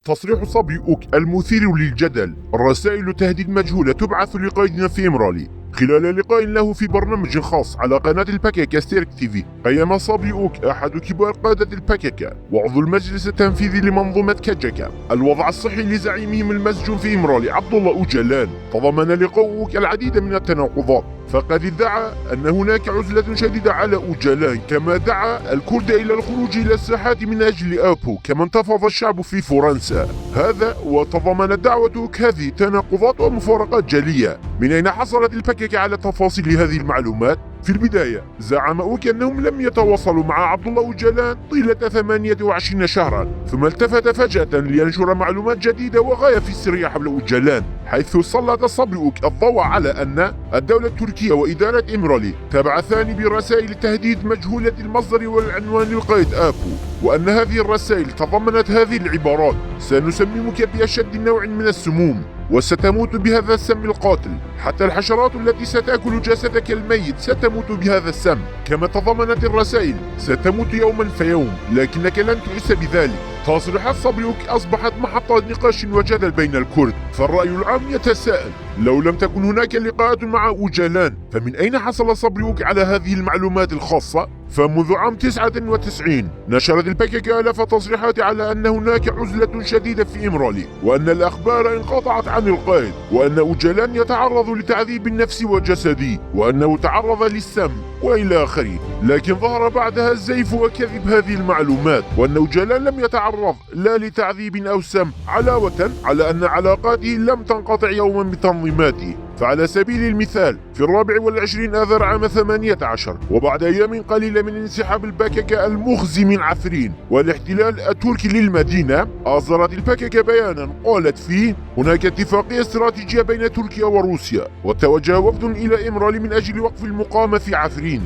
تصريح صبري أوك المثير للجدل: الرسائل تهديد مجهولة تبعث لقائدنا في إمرالي. خلال لقاء له في برنامج خاص على قناة الباكيكا ستيرك تيفي، قيم صبري أوك أحد كبار قادة الباكيكا وعضو المجلس التنفيذي لمنظومة كاجاكا الوضع الصحي لزعيمهم المسجون في إمرالي عبد الله أوجلان. تضمن لقاء أوك العديد من التناقضات، فقد ادعى أن هناك عزلة شديدة على أوجلان، كما دعا الكرد إلى الخروج إلى الساحات من أجل آبو كما انتفض الشعب في فرنسا. هذا وتضمنت دعوة أوك هذه تناقضات ومفارقات جلية. من أين حصلت الباكيكا على تفاصيل هذه المعلومات؟ في البداية زعم أوك أنهم لم يتواصلوا مع عبد الله أوجلان طيلة 28 شهرا، ثم التفت فجأة لينشر معلومات جديدة وغاية في السرية حول أوجلان، حيث سلط صبري أوك الضوء على أن الدولة التركية وإدارة إمرالي تبعثان برسائل تهديد مجهولة المصدر والعنوان للقائد آبو، وأن هذه الرسائل تضمنت هذه العبارات: سنسممك بأشد نوع من السموم وستموت بهذا السم القاتل، حتى الحشرات التي ستأكل جسدك الميت ستموت بهذا السم. كما تضمنت الرسائل: ستموت يوما فيوم لكنك لن تحس بذلك. تصريحات صبري أوك أصبحت محط نقاش وجدل بين الكرد، فالرأي العام يتساءل: لو لم تكن هناك لقاءات مع أوجلان، فمن أين حصل صبري أوك على هذه المعلومات الخاصة؟ فمنذ عام 99 نشرت الباكيكا آلاف تصريحات على أن هناك عزلة شديدة في إمرالي، وأن الأخبار انقطعت عن القائد، وأن أوجلان يتعرض لتعذيب نفسي وجسدي، وأنه تعرض للسم وإلى آخره. لكن ظهر بعدها الزيف وكذب هذه المعلومات، وأن أوجلان لم يتعرض لا لتعذيب أو سم، علاوة على أن علاقاته لم تنقطع يوما بتنظيماته. فعلى سبيل المثال، في 24 آذار عام 18 وبعد أيام قليلة من انسحاب الباكيكا المخزي من عفرين والاحتلال التركي للمدينة، أصدرت الباكيكا بيانا قالت فيه: هناك اتفاقية استراتيجية بين تركيا وروسيا، وتوجه وفد إلى إمرالي من أجل وقف المقاومة في عفرين.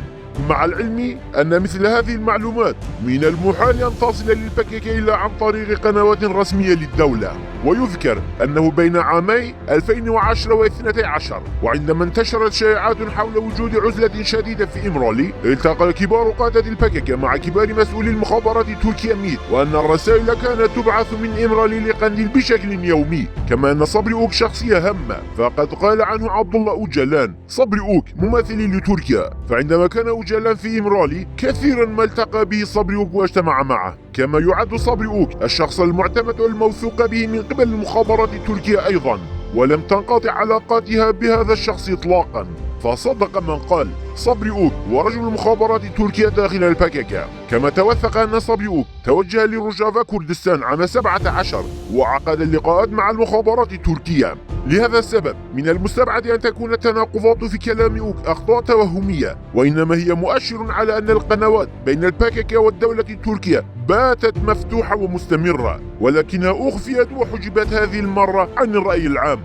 مع العلم أن مثل هذه المعلومات من المحال أن تصل للباكيكا إلا عن طريق قنوات رسمية للدولة. ويذكر أنه بين عامي 2010 و12، وعندما انتشرت شائعات حول وجود عزلة شديدة في إمرالي، التقى كبار قادة الباكيكا مع كبار مسؤولي المخابرات التركية ميت، وأن الرسائل كانت تبعث من إمرالي لقنديل بشكل يومي. كما أن صبري أوك شخصية هامة، فقد قال عنه عبد الله أوجلان: صبري أوك ممثل لتركيا، فعندما كان أوجلان في إمرالي كثيرا ما التقى به صبري أوك واجتمع معه. كما يعد صبري أوك الشخص المعتمد والموثوق به من قبل المخابرات التركية أيضا، ولم تنقطع علاقاتها بهذا الشخص إطلاقا. فصدق من قال: صبري أوك ورجل المخابرات التركية داخل الباكيكا. كما توثق أن صبري أوك توجه لروجافا كردستان عام 17 وعقد اللقاءات مع المخابرات التركية. لهذا السبب من المستبعد أن تكون التناقضات في كلام أوك أخطاء توهمية، وإنما هي مؤشر على أن القنوات بين الباكيكا والدولة التركية باتت مفتوحة ومستمرة، ولكنها أخفيت وحجبت هذه المرة عن الرأي العام.